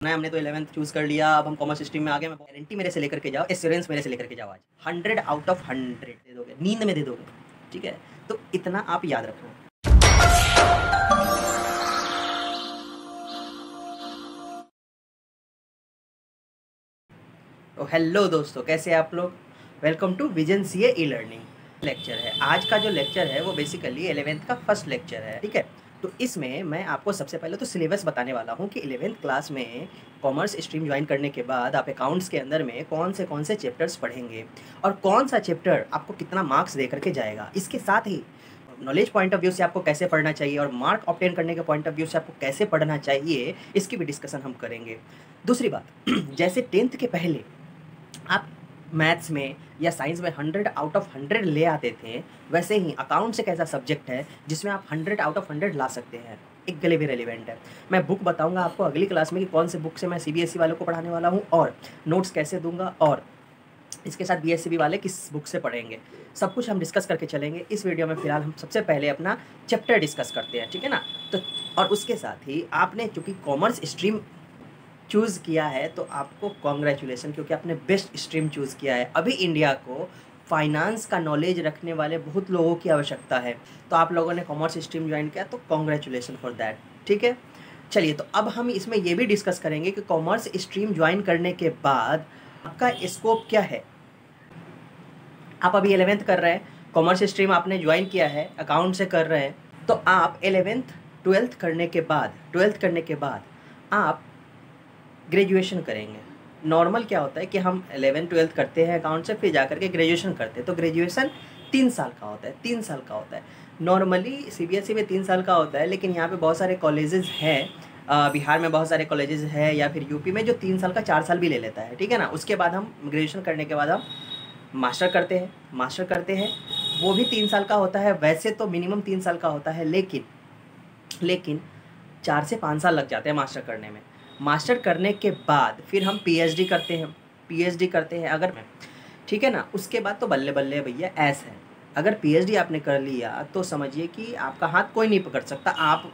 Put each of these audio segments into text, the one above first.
ना हमने तो 11th चूज़ कर लिया, अब हम कॉमर्स स्ट्रीम में आ गए। मैं गारंटी मेरे से लेकर के जाओ, एश्योरेंस मेरे से लेकर के जाओ आज 100 आउट ऑफ 100 दे दोगे, नींद में दे दोगे, ठीक है। तो इतना आप याद रखना। तो हेलो दोस्तों, कैसे हैं आप लोग। Welcome to Vision CA e learning lecture है। आज का जो लेक्चर है वो बेसिकली 11th का फर्स्ट लेक्चर है, ठीक है। तो इसमें मैं आपको सबसे पहले तो सिलेबस बताने वाला हूँ कि 11th क्लास में कॉमर्स स्ट्रीम ज्वाइन करने के बाद आप अकाउंट्स के अंदर में कौन से चैप्टर्स पढ़ेंगे और कौन सा चैप्टर आपको कितना मार्क्स दे करके जाएगा। इसके साथ ही नॉलेज पॉइंट ऑफ व्यू से आपको कैसे पढ़ना चाहिए और मार्क ऑब्टेन करने के पॉइंट ऑफ व्यू से आपको कैसे पढ़ना चाहिए, इसकी भी डिस्कशन हम करेंगे। दूसरी बात, जैसे 10th के पहले आप मैथ्स में या साइंस में 100 आउट ऑफ 100 ले आते थे, वैसे ही अकाउंट्स एक ऐसा सब्जेक्ट है जिसमें आप 100 आउट ऑफ 100 ला सकते हैं। एक के लिए भी रेलिवेंट है। मैं बुक बताऊंगा आपको अगली क्लास में कि कौन से बुक से मैं सीबीएसई वालों को पढ़ाने वाला हूं और नोट्स कैसे दूंगा और इसके साथ बीएससीबी वाले किस बुक से पढ़ेंगे, सब कुछ हम डिस्कस करके चलेंगे। इस वीडियो में फिलहाल हम सबसे पहले अपना चैप्टर डिस्कस करते हैं, ठीक है ना। तो और उसके साथ ही आपने चूँकि कॉमर्स स्ट्रीम चूज़ किया है तो आपको कॉन्ग्रेचुलेसन, क्योंकि आपने बेस्ट स्ट्रीम चूज़ किया है। अभी इंडिया को फाइनेंस का नॉलेज रखने वाले बहुत लोगों की आवश्यकता है, तो आप लोगों ने कॉमर्स स्ट्रीम ज्वाइन किया तो कॉन्ग्रेचुलेसन फॉर दैट, ठीक है। चलिए, तो अब हम इसमें ये भी डिस्कस करेंगे कि कॉमर्स स्ट्रीम ज्वाइन करने के बाद आपका स्कोप क्या है। आप अभी 11th कर रहे हैं, कॉमर्स स्ट्रीम आपने ज्वाइन किया है, अकाउंट से कर रहे हैं, तो आप 11th 12th करने के बाद आप ग्रेजुएशन करेंगे। नॉर्मल क्या होता है कि हम 11th 12th करते हैं अकाउंट से, फिर जा करके ग्रेजुएशन करते हैं। तो ग्रेजुएशन 3 साल का होता है, 3 साल का होता है। नॉर्मली सीबीएसई में 3 साल का होता है, लेकिन यहाँ पे बहुत सारे कॉलेजेस हैं, बिहार में बहुत सारे कॉलेजेस हैं या फिर यूपी में जो 3 साल का 4 साल भी ले लेता है, ठीक है ना। उसके बाद हम ग्रेजुएशन करने के बाद हम मास्टर करते हैं, वो भी 3 साल का होता है। वैसे तो मिनिमम 3 साल का होता है, लेकिन 4 से 5 साल लग जाते हैं मास्टर करने में। मास्टर करने के बाद फिर हम पीएचडी करते हैं अगर, ठीक है ना। उसके बाद तो बल्ले बल्ले भैया ऐसा है, अगर पीएचडी आपने कर लिया तो समझिए कि आपका हाथ कोई नहीं पकड़ सकता, आप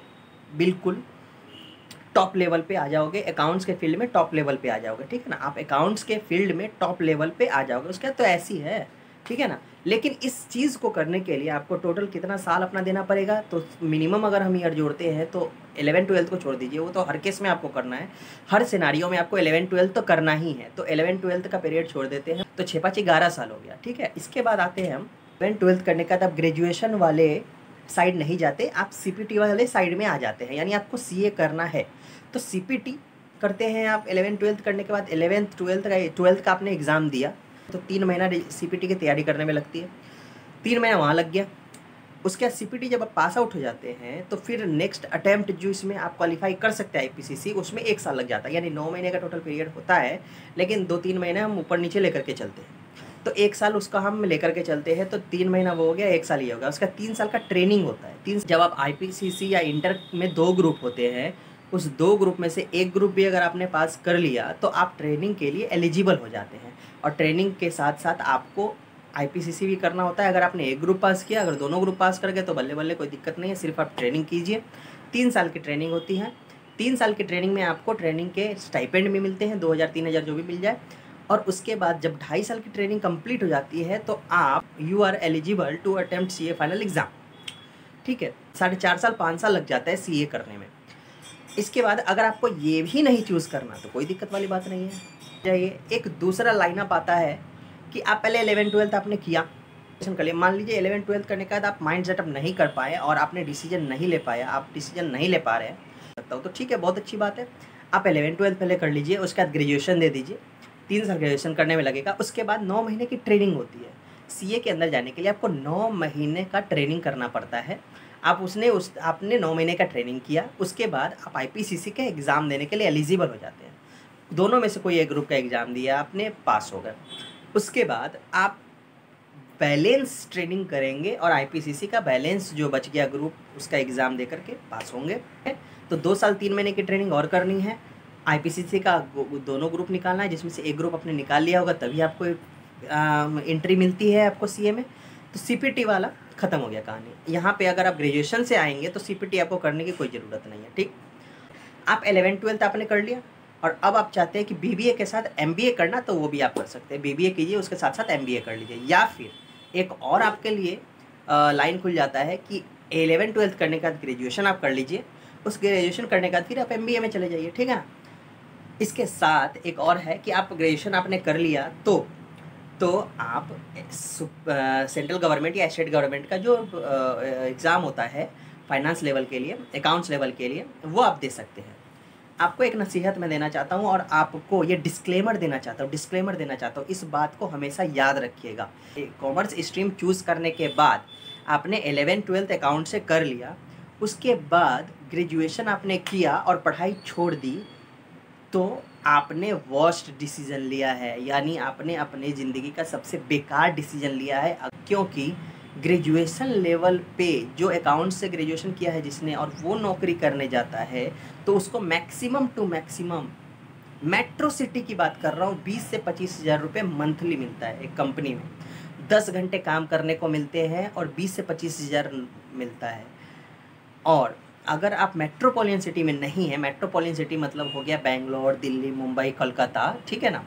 बिल्कुल टॉप लेवल पे आ जाओगे, अकाउंट्स के फील्ड में टॉप लेवल पे आ जाओगे, ठीक है ना। आप अकाउंट्स के फील्ड में टॉप लेवल पे आ जाओगे, उसके बाद तो ऐसी है, ठीक है ना। लेकिन इस चीज़ को करने के लिए आपको टोटल कितना साल अपना देना पड़ेगा, तो मिनिमम अगर हम ईयर जोड़ते हैं तो 11 12 को छोड़ दीजिए, वो तो हर केस में आपको करना है, हर सिनारियो में आपको 11 12 तो करना ही है। तो 11 12 का पीरियड छोड़ देते हैं, तो 6 5 11 साल हो गया, ठीक है। इसके बाद आते हैं हम 11 12 करने का, तब ग्रेजुएशन वाले साइड नहीं जाते, आप सीपीटी वाले साइड में आ जाते हैं, यानी आपको सीए करना है तो सीपीटी करते हैं आप 11 12 करने के बाद। 11th 12th का आपने एग्ज़ाम दिया तो 3 महीना सीपीटी की तैयारी करने में लगती है, 3 महीना वहाँ लग गया। उसके बाद सीपीटी जब आप पास आउट हो जाते हैं तो फिर नेक्स्ट अटैम्प्ट जो इसमें आप क्वालिफाई कर सकते हैं आईपीसीसी, उसमें 1 साल लग जाता है, यानी 9 महीने का टोटल पीरियड होता है, लेकिन 2-3 महीने हम ऊपर नीचे लेकर के चलते हैं। तो 1 साल उसका हम लेकर के चलते हैं, तो 3 महीना वो हो गया, 1 साल ये हो गया। उसका 3 साल का ट्रेनिंग होता है। जब आप आईपीसीसी या इंटर में 2 ग्रुप होते हैं, उस 2 ग्रुप में से एक ग्रुप भी अगर आपने पास कर लिया तो आप ट्रेनिंग के लिए एलिजिबल हो जाते हैं। और ट्रेनिंग के साथ साथ आपको आईपीसीसी भी करना होता है। अगर आपने एक ग्रुप पास किया, अगर दोनों ग्रुप पास कर गए तो बल्ले बल्ले, कोई दिक्कत नहीं है, सिर्फ आप ट्रेनिंग कीजिए। 3 साल की ट्रेनिंग होती है। 3 साल की ट्रेनिंग में आपको ट्रेनिंग के स्टाइपेंड भी मिलते हैं, 2000-3000 जो भी मिल जाए। और उसके बाद जब 2.5 साल की ट्रेनिंग कंप्लीट हो जाती है तो आप you are eligible to attempt CA final exam, ठीक है। 4.5 साल 5 साल लग जाता है सीए करने में। इसके बाद अगर आपको ये भी नहीं चूज़ करना तो कोई दिक्कत वाली बात नहीं है। जाइए, एक दूसरा लाइनअप आता है कि आप पहले 11 12 आपने किया, कर लिया। मान लीजिए 11 12 करने के बाद आप माइंड सेटअप नहीं कर पाए और आपने डिसीजन नहीं ले पाया, आप डिसीजन नहीं ले पा रहे हैं, सकता हूँ तो ठीक है, बहुत अच्छी बात है। आप 11 12 पहले कर लीजिए, उसके बाद ग्रेजुएशन दे दीजिए, 3 साल ग्रेजुएशन करने में लगेगा। उसके बाद 9 महीने की ट्रेनिंग होती है। सीए के अंदर जाने के लिए आपको 9 महीने का ट्रेनिंग करना पड़ता है। आपने 9 महीने का ट्रेनिंग किया, उसके बाद आप आईपीसीसी के एग्ज़ाम देने के लिए एलिजिबल हो जाते हैं। दोनों में से कोई एक ग्रुप का एग्ज़ाम दिया आपने, पास हो गए। उसके बाद आप बैलेंस ट्रेनिंग करेंगे और आईपीसीसी का बैलेंस जो बच गया ग्रुप, उसका एग्ज़ाम दे करके पास होंगे। तो 2 साल 3 महीने की ट्रेनिंग और करनी है। आईपीसीसी का दोनों ग्रुप निकालना है, जिसमें से एक ग्रुप आपने निकाल लिया होगा तभी आपको एंट्री मिलती है आपको सीए में। तो सीपीटी वाला ख़त्म हो गया कहानी। यहाँ पे अगर आप ग्रेजुएशन से आएंगे तो सीपीटी आपको करने की कोई ज़रूरत नहीं है, ठीक। आप 11 12 आपने कर लिया, और अब आप चाहते हैं कि बीबीए के साथ एमबीए करना, तो वो भी आप कर सकते हैं। बीबीए कीजिए, उसके साथ साथ एमबीए कर लीजिए। या फिर एक और आपके लिए लाइन खुल जाता है कि 11th-12th करने के बाद ग्रेजुएशन आप कर लीजिए, उस ग्रेजुएशन करने के बाद फिर आप एमबीए में चले जाइए, ठीक है ना। इसके साथ एक और है कि आप ग्रेजुएशन आपने कर लिया तो आप सेंट्रल गवर्नमेंट या स्टेट गवर्नमेंट का जो एग्ज़ाम होता है फाइनेंस लेवल के लिए, अकाउंट्स लेवल के लिए, वो आप दे सकते हैं। आपको एक नसीहत मैं देना चाहता हूँ और आपको ये डिस्क्लेमर देना चाहता हूँ, इस बात को हमेशा याद रखिएगा। कॉमर्स स्ट्रीम चूज़ करने के बाद आपने 11th-12th अकाउंट से कर लिया, उसके बाद ग्रेजुएशन आपने किया और पढ़ाई छोड़ दी, तो आपने वर्स्ट डिसीज़न लिया है, यानी आपने अपने ज़िंदगी का सबसे बेकार डिसीज़न लिया है। क्योंकि ग्रेजुएशन लेवल पे जो अकाउंट से ग्रेजुएशन किया है जिसने, और वो नौकरी करने जाता है, तो उसको maximum to maximum, metro city की बात कर रहा हूँ, 20 से 25 हज़ार रुपये मंथली मिलता है एक कंपनी में। 10 घंटे काम करने को मिलते हैं और 20 से 25 हज़ार मिलता है। और अगर आप मेट्रोपॉलिटन सिटी में नहीं है, मेट्रोपॉलिटन सिटी मतलब हो गया बेंगलोर, दिल्ली, मुंबई, कोलकाता, ठीक है ना,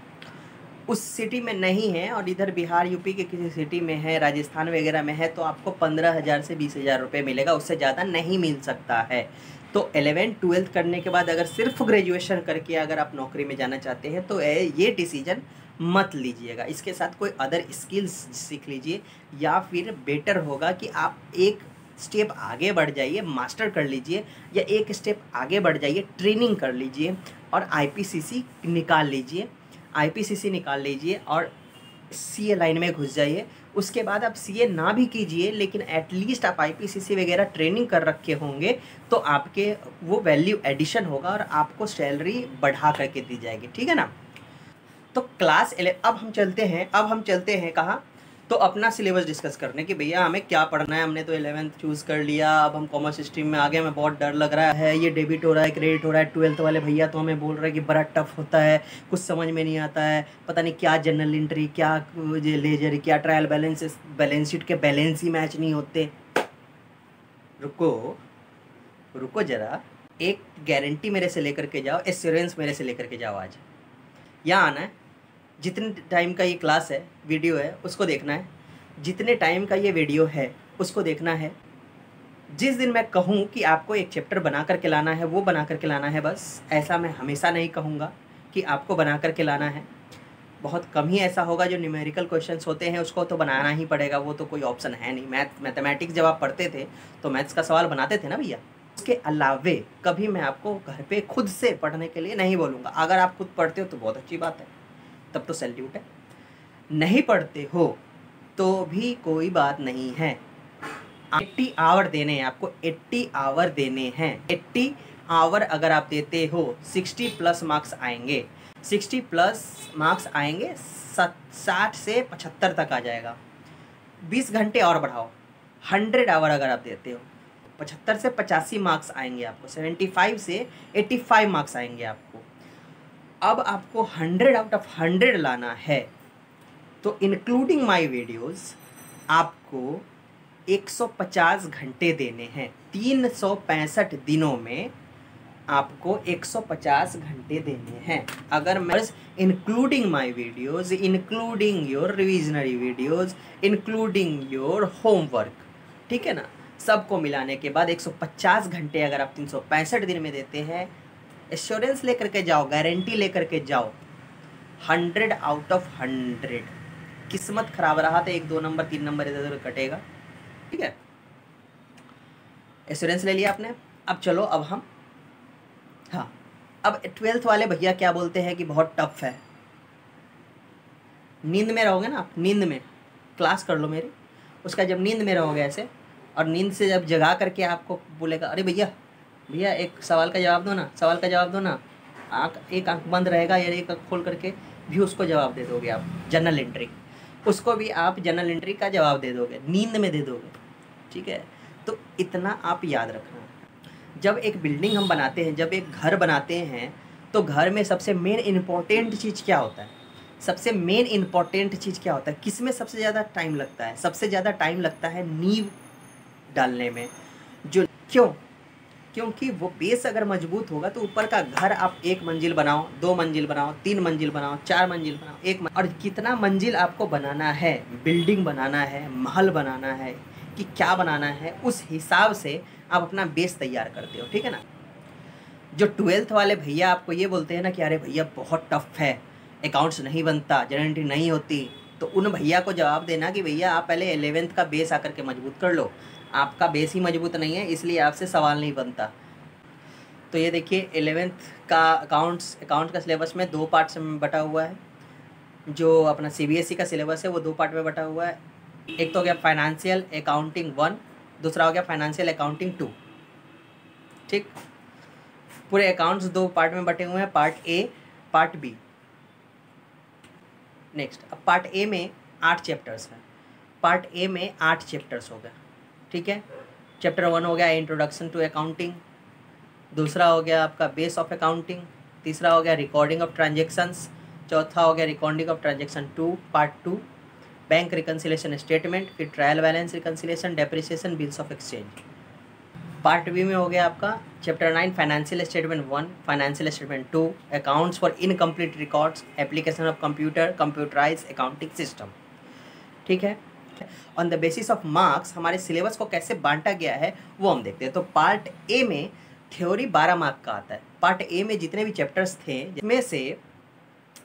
उस सिटी में नहीं है और इधर बिहार यूपी के किसी सिटी में है, राजस्थान वगैरह में है, तो आपको 15,000 से 20,000 रुपये मिलेगा, उससे ज़्यादा नहीं मिल सकता है। तो 11th-12th करने के बाद अगर सिर्फ ग्रेजुएशन करके अगर आप नौकरी में जाना चाहते हैं तो ये डिसीजन मत लीजिएगा। इसके साथ कोई अदर स्किल्स सीख लीजिए, या फिर बेटर होगा कि आप एक स्टेप आगे बढ़ जाइए, मास्टर कर लीजिए, या एक स्टेप आगे बढ़ जाइए, ट्रेनिंग कर लीजिए और आईपीसीसी निकाल लीजिए और सीए लाइन में घुस जाइए। उसके बाद आप सीए ना भी कीजिए, लेकिन एटलीस्ट आप आईपीसीसी वगैरह ट्रेनिंग कर रखे होंगे, तो आपके वो वैल्यू एडिशन होगा और आपको सैलरी बढ़ा करके दी जाएगी, ठीक है ना। तो अब हम चलते हैं कहाँ, तो अपना सिलेबस डिस्कस करने कि भैया हमें क्या पढ़ना है। हमने तो 11th चूज़ कर लिया, अब हम कॉमर्स स्ट्रीम में आ गए, हमें बहुत डर लग रहा है, ये डेबिट हो रहा है, क्रेडिट हो रहा है। 12th वाले भैया तो हमें बोल रहे हैं कि बड़ा टफ होता है, कुछ समझ में नहीं आता है, पता नहीं क्या जनरल एंट्री, क्या लेजर, क्या ट्रायल बैलेंस शीट के बैलेंस ही मैच नहीं होते। रुको ज़रा, एक गारंटी मेरे से लेकर के जाओ, एश्योरेंस मेरे से लेकर के जाओ। आज यहाँ आना है, जितने टाइम का ये क्लास है, वीडियो है, उसको देखना है। जितने टाइम का ये वीडियो है उसको देखना है। जिस दिन मैं कहूँ कि आपको एक चैप्टर बना करके लाना है, वो बना करके लाना है बस। ऐसा मैं हमेशा नहीं कहूँगा कि आपको बना करके लाना है। बहुत कम ही ऐसा होगा जो न्यूमेरिकल क्वेश्चंस होते हैं उसको तो बनाना ही पड़ेगा, वो तो कोई ऑप्शन है नहीं। मैथमेटिक्स जब आप पढ़ते थे तो मैथ्स का सवाल बनाते थे ना भैया। उसके अलावे कभी मैं आपको घर पे खुद से पढ़ने के लिए नहीं बोलूँगा। अगर आप खुद पढ़ते हो तो बहुत अच्छी बात है, तब तो सैल्यूट है। नहीं पढ़ते हो तो भी कोई बात नहीं है। 80 आवर देने हैं आपको, 80 आवर देने हैं। 80 आवर अगर आप देते हो 60 प्लस मार्क्स आएंगे। 60 प्लस मार्क्स आएंगे, 60 से 75 तक आ जाएगा। 20 घंटे और बढ़ाओ, 100 आवर अगर आप देते हो 75 से 85 मार्क्स आएंगे आपको। 75 से 85 मार्क्स आएंगे आपको। अब आपको 100 आउट ऑफ 100 लाना है, तो इंक्लूडिंग माय वीडियोस आपको 150 घंटे देने हैं। 365 दिनों में आपको 150 घंटे देने हैं। अगर मैं including my videos, including your revisionary videos, including your homework, ठीक है ना, सबको मिलाने के बाद 150 घंटे अगर आप 365 दिन में देते हैं, एश्योरेंस लेकर के जाओ, गारंटी लेकर के जाओ, 100 आउट ऑफ 100। किस्मत खराब रहा तो 1 2 नंबर 3 नंबर इधर उधर कटेगा, ठीक है। एश्योरेंस ले लिया आपने। अब चलो, अब हम अब 12th वाले भैया क्या बोलते हैं कि बहुत टफ है। नींद में रहोगे ना आप, नींद में क्लास कर लो मेरी, उसका जब नींद में रहोगे ऐसे, और नींद से जब जगा करके आपको बोलेगा अरे भैया एक सवाल का जवाब दो ना, एक आंख बंद रहेगा या एक आंख खोल करके भी उसको जवाब दे दोगे आप। जनरल एंट्री, उसको भी आप जनरल एंट्री का जवाब दे दोगे, नींद में दे दोगे, ठीक है। तो इतना आप याद रखना। जब एक बिल्डिंग हम बनाते हैं, जब एक घर बनाते हैं, तो घर में सबसे मेन इम्पोर्टेंट चीज़ क्या होता है? किस में सबसे ज़्यादा टाइम लगता है? सबसे ज़्यादा टाइम लगता है नींव डालने में। क्यों? क्योंकि वो बेस अगर मजबूत होगा तो ऊपर का घर आप 1 मंजिल बनाओ, 2 मंजिल बनाओ, 3 मंजिल बनाओ, 4 मंजिल बनाओ, और कितना मंजिल आपको बनाना है, बिल्डिंग बनाना है, महल बनाना है कि क्या बनाना है, उस हिसाब से आप अपना बेस तैयार करते हो, ठीक है ना। जो 12th वाले भैया आपको ये बोलते हैं ना कि अरे भैया बहुत टफ है, अकाउंट्स नहीं बनता, जनरल एंट्री नहीं होती, तो उन भैया को जवाब देना कि भैया आप पहले 11th का बेस आकर के मजबूत कर लो, आपका बेस ही मजबूत नहीं है इसलिए आपसे सवाल नहीं बनता। तो ये देखिए 11th का अकाउंट का सिलेबस में 2 पार्ट्स में बटा हुआ है। जो अपना CBSE का सिलेबस है वो 2 पार्ट में बटा हुआ है। एक तो हो गया फाइनेंशियल अकाउंटिंग 1, दूसरा हो गया फाइनेंशियल अकाउंटिंग 2, ठीक। पूरे अकाउंट्स 2 पार्ट में बटे हुए हैं, part A, part B. Next, अब पार्ट ए में 8 चैप्टर्स हैं। पार्ट ए में 8 चैप्टर्स हो गए, ठीक है। चैप्टर 1 हो गया इंट्रोडक्शन टू अकाउंटिंग, दूसरा हो गया आपका बेस ऑफ अकाउंटिंग, तीसरा हो गया रिकॉर्डिंग ऑफ ट्रांजेक्शन्स, चौथा हो गया recording of transaction 2 part 2, bank reconciliation statement, फिर trial balance reconciliation, depreciation, bills of exchange. Part B में हो गया आपका chapter 9 financial statement 1, financial statement 2, accounts for incomplete records, application of computerise accounting system, ठीक है। On the basis of marks हमारे syllabus को कैसे बांटा गया है वो हम देखते हैं। तो पार्ट ए में थ्योरी 12 मार्क का आता है। पार्ट ए में जितने भी चैप्टर्स थे जिसमें से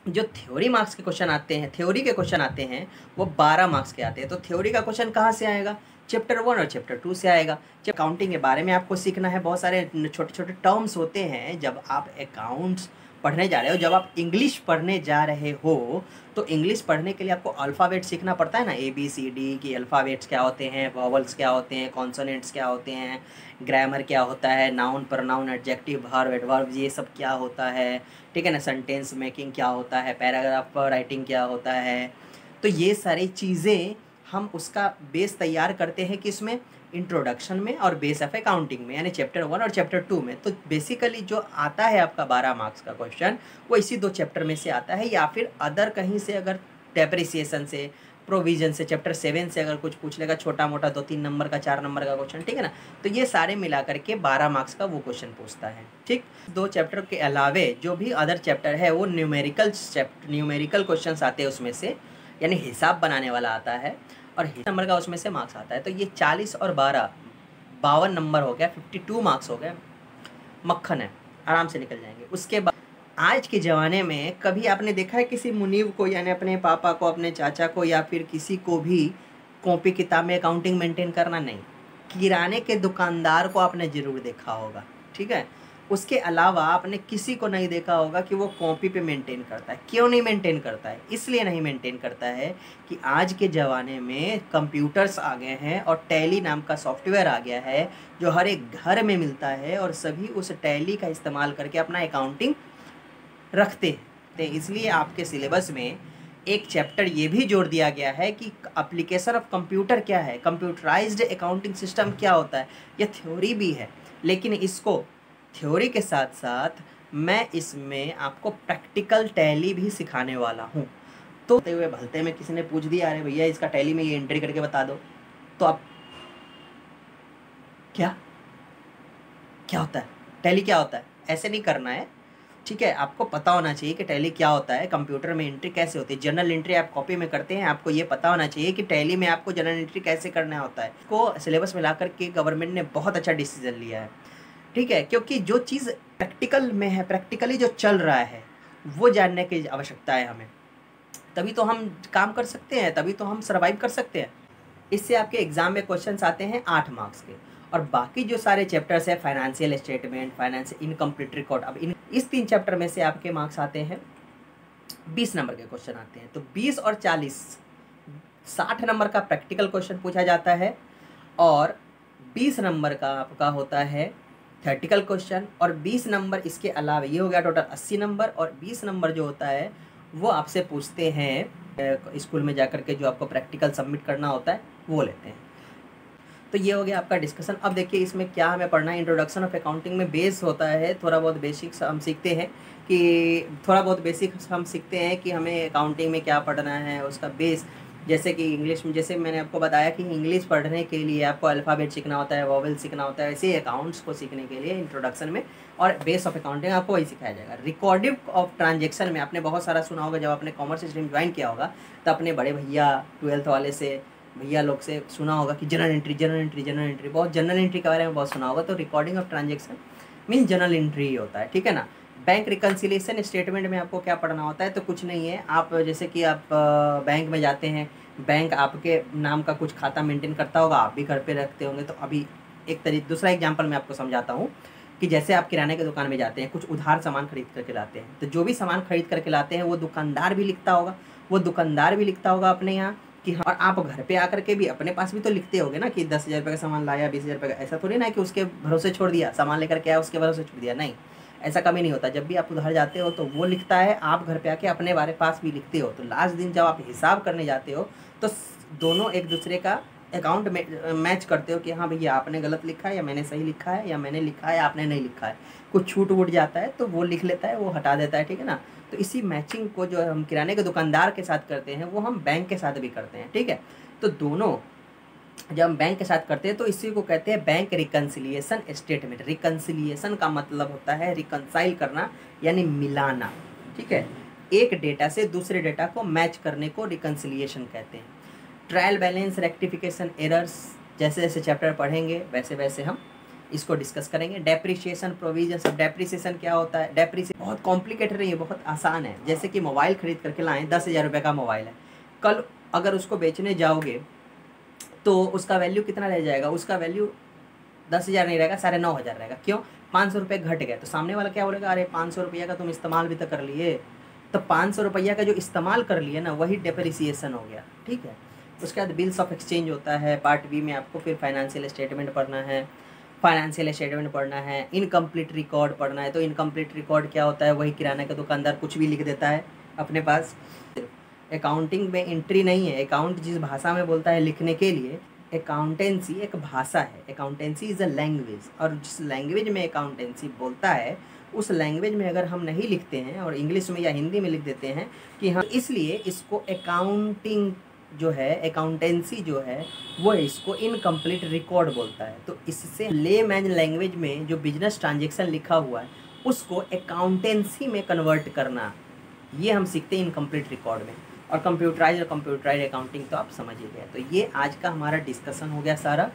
जो थ्योरी मार्क्स के क्वेश्चन आते हैं, थ्योरी के क्वेश्चन आते हैं वो 12 मार्क्स के आते हैं। तो थ्योरी का क्वेश्चन कहाँ से आएगा, चैप्टर 1 और चैप्टर 2 से आएगा। जब अकाउंटिंग के बारे में आपको सीखना है, बहुत सारे छोटे छोटे टर्म्स होते हैं जब आप अकाउंट्स पढ़ने जा रहे हो, जब आप इंग्लिश पढ़ने जा रहे हो तो इंग्लिश पढ़ने के लिए आपको अल्फ़ाबेट सीखना पड़ता है ना, ABCD की अल्फ़ाबेट्स क्या होते हैं, वॉवल्स क्या होते हैं, कॉन्सोनेंट्स क्या होते हैं, ग्रामर क्या होता है, noun pronoun adjective verb adverb ये सब क्या होता है, ठीक है ना, सेंटेंस मेकिंग क्या होता है, पैराग्राफ राइटिंग क्या होता है। तो ये सारी चीज़ें हम उसका बेस तैयार करते हैं कि इसमें इंट्रोडक्शन में और बेस ऑफ अकाउंटिंग में, यानी चैप्टर 1 और चैप्टर 2 में। तो बेसिकली जो आता है आपका 12 मार्क्स का क्वेश्चन वो इसी 2 चैप्टर में से आता है, या फिर अदर कहीं से अगर डेप्रिसिएशन से, प्रोविजन से, चैप्टर 7 से अगर कुछ पूछ लेगा छोटा मोटा 2-3 नंबर का, 4 नंबर का क्वेश्चन, ठीक है ना। तो ये सारे मिला करके 12 मार्क्स का वो क्वेश्चन पूछता है, ठीक। 2 चैप्टर के अलावे जो भी अदर चैप्टर है वो न्यूमेरिकल क्वेश्चन आते हैं उसमें से, यानी हिसाब बनाने वाला आता है और नंबर का उसमें से मार्क्स आता है। तो ये 40 और 12 52 नंबर हो गया, 52 मार्क्स हो गए, मक्खन है, आराम से निकल जाएंगे। उसके बाद आज के ज़माने में कभी आपने देखा है किसी मुनीब को, यानी अपने पापा को, अपने चाचा को, या फिर किसी को भी कॉपी किताब में अकाउंटिंग मेंटेन करना? नहीं। किराने के दुकानदार को आपने ज़रूर देखा होगा, ठीक है। उसके अलावा आपने किसी को नहीं देखा होगा कि वो कॉपी पे मेंटेन करता है। क्यों नहीं मेंटेन करता है? इसलिए नहीं मेंटेन करता है कि आज के ज़माने में कंप्यूटर्स आ गए हैं और टैली नाम का सॉफ्टवेयर आ गया है जो हर एक घर में मिलता है, और सभी उस टैली का इस्तेमाल करके अपना अकाउंटिंग रखते हैं। इसलिए आपके सिलेबस में एक चैप्टर ये भी जोड़ दिया गया है कि एप्लीकेशन ऑफ कंप्यूटर क्या है, कंप्यूटराइज्ड अकाउंटिंग सिस्टम क्या होता है। यह थ्योरी भी है, लेकिन इसको थ्योरी के साथ साथ मैं इसमें आपको प्रैक्टिकल टैली भी सिखाने वाला हूँ। तो होते हुए भलते में किसी ने पूछ दिया अरे भैया इसका टैली में ये एंट्री करके बता दो, तो अब क्या क्या होता है, टैली क्या होता है, ऐसे नहीं करना है, ठीक है। आपको पता होना चाहिए कि टैली क्या होता है, कंप्यूटर में एंट्री कैसे होती है। जनरल एंट्री आप कॉपी में करते हैं, आपको ये पता होना चाहिए कि टैली में आपको जनरल एंट्री कैसे करना होता है। को सिलेबस में ला करके गवर्नमेंट ने बहुत अच्छा डिसीजन लिया है, ठीक है, क्योंकि जो चीज़ प्रैक्टिकल में है, प्रैक्टिकली जो चल रहा है वो जानने की आवश्यकता है हमें, तभी तो हम काम कर सकते हैं, तभी तो हम सर्वाइव कर सकते हैं। इससे आपके एग्जाम में क्वेश्चंस आते हैं 8 मार्क्स के, और बाकी जो सारे चैप्टर्स है financial statement, financial incomplete record, अब इस 3 चैप्टर में से आपके मार्क्स आते हैं 20 नंबर के क्वेश्चन आते हैं। तो 20 और 40 60 नंबर का प्रैक्टिकल क्वेश्चन पूछा जाता है, और 20 नंबर का आपका होता है थ्योरेटिकल क्वेश्चन, और 20 नंबर इसके अलावा ये हो गया टोटल 80 नंबर, और 20 नंबर जो होता है वो आपसे पूछते हैं स्कूल में जाकर के, जो आपको प्रैक्टिकल सबमिट करना होता है वो लेते हैं। तो ये हो गया आपका डिस्कशन। अब देखिए इसमें क्या हमें पढ़ना है। इंट्रोडक्शन ऑफ अकाउंटिंग में बेस होता है, थोड़ा बहुत बेसिक्स हम सीखते हैं कि हमें अकाउंटिंग में क्या पढ़ना है, उसका बेस जैसे कि इंग्लिश में, जैसे मैंने आपको बताया कि इंग्लिश पढ़ने के लिए आपको अल्फ़ाबेट सीखना होता है, वॉवेल सीखना होता है, ऐसे अकाउंट्स को सीखने के लिए इंट्रोडक्शन में और बेस ऑफ अकाउंटिंग आपको वही सिखाया जाएगा। रिकॉर्डिंग ऑफ ट्रांजेक्शन में आपने बहुत सारा सुना होगा, जब आपने कॉमर्स स्ट्रीम ज्वाइन किया होगा तो अपने बड़े भैया 12th वाले से, भैया लोग से सुना होगा कि journal entry, journal entry, journal entry, बहुत जनरल एंट्री के बारे में बहुत सुना होगा। तो recording of transaction mean journal entry ही होता है, ठीक है ना। बैंक रिकन्सिलिएशन स्टेटमेंट में आपको क्या पढ़ना होता है, तो कुछ नहीं है, आप जैसे कि आप बैंक में जाते हैं, बैंक आपके नाम का कुछ खाता मेंटेन करता होगा, आप भी घर पे रखते होंगे। तो अभी दूसरा एग्जांपल मैं आपको समझाता हूँ कि जैसे आप किराने की दुकान में जाते हैं, कुछ उधार सामान खरीद करके लाते हैं, तो जो भी सामान खरीद करके लाते हैं वो दुकानदार भी लिखता होगा अपने यहाँ कि हाँ। और आप घर पे आकर के भी अपने पास भी तो लिखते होगे ना कि 10,000 रुपये का सामान लाया, 20,000 रुपये का। ऐसा थोड़ी ना कि उसके भरोसे छोड़ दिया, सामान लेकर के आया उसके भरोसे छोड़ दिया, नहीं, ऐसा कभी नहीं होता। जब भी आप उधार जाते हो तो वो लिखता है, आप घर पे आके अपने बारे पास भी लिखते हो। तो लास्ट दिन जब आप हिसाब करने जाते हो तो दोनों एक दूसरे का अकाउंट में मैच करते हो कि हाँ भैया आपने गलत लिखा है या मैंने सही लिखा है, या मैंने लिखा है आपने नहीं लिखा है। कुछ छूट वूट जाता है तो वो लिख लेता है, वो हटा देता है, ठीक है ना। तो इसी मैचिंग को जो हम किराने के दुकानदार के साथ करते हैं वो हम बैंक के साथ भी करते हैं, ठीक है। तो दोनों जब हम बैंक के साथ करते हैं तो इसी को कहते हैं बैंक रिकन्सिलिएशन स्टेटमेंट। रिकन्सिलिएशन का मतलब होता है रिकन्साइल करना, यानी मिलाना, ठीक है। एक डेटा से दूसरे डेटा को मैच करने को रिकन्सिलिएशन कहते हैं। ट्रायल बैलेंस, रेक्टिफिकेशन, एरर्स, जैसे जैसे चैप्टर पढ़ेंगे वैसे वैसे हम इसको डिस्कस करेंगे। Depreciation, provision. सब डेप्रिसिएशन क्या होता है, डेप्रिसिएशन बहुत कॉम्प्लिकेटेड नहीं है, बहुत आसान है। जैसे कि मोबाइल खरीद करके लाएँ, 10,000 रुपये का मोबाइल है, कल अगर उसको बेचने जाओगे तो उसका वैल्यू कितना रह जाएगा, उसका वैल्यू 10,000 नहीं रहेगा, 9,500 रहेगा। क्यों, 500 रुपये घट गए। तो सामने वाला क्या बोलेगा, अरे 500 रुपये का तुम इस्तेमाल भी तो कर लिए। तो 500 रुपये का जो इस्तेमाल कर लिए ना, वही डेप्रिसिएशन हो गया, ठीक है। उसके बाद बिल्स ऑफ एक्सचेंज होता है। पार्ट बी में आपको फिर फाइनेंशियल स्टेटमेंट पढ़ना है, इनकम्प्लीट रिकॉर्ड पढ़ना है। तो इनकम्प्लीट रिकॉर्ड क्या होता है, वही किराना का दुकानदार कुछ भी लिख देता है अपने पास। अकाउंटिंग में एंट्री नहीं है, अकाउंट जिस भाषा में बोलता है लिखने के लिए, अकाउंटेंसी एक भाषा है, अकाउंटेंसी इज़ अ लैंग्वेज। और जिस लैंग्वेज में अकाउंटेंसी बोलता है उस लैंग्वेज में अगर हम नहीं लिखते हैं और इंग्लिश में या हिंदी में लिख देते हैं कि हम, इसलिए इसको अकाउंटिंग जो है, अकाउंटेंसी जो है वो इसको इनकम्प्लीट रिकॉर्ड बोलता है। तो इससे लेमैन लैंग्वेज में जो बिजनेस ट्रांजेक्शन लिखा हुआ है उसको अकाउंटेंसी में कन्वर्ट करना, ये हम सीखते हैं इनकम्प्लीट रिकॉर्ड में। और कंप्यूटराइज अकाउंटिंग तो आप समझ ही गए। तो ये आज का हमारा डिस्कशन हो गया सारा।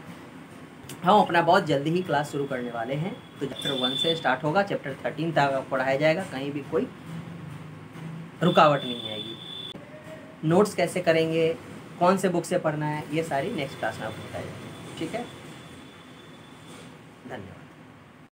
हम अपना बहुत जल्दी ही क्लास शुरू करने वाले हैं। तो चैप्टर 1 से स्टार्ट होगा, चैप्टर 13 तक पढ़ाया जाएगा, कहीं भी कोई रुकावट नहीं आएगी। नोट्स कैसे करेंगे, कौन से बुक से पढ़ना है, ये सारी नेक्स्ट क्लास में आपको बताया जाएगा, ठीक है। धन्यवाद।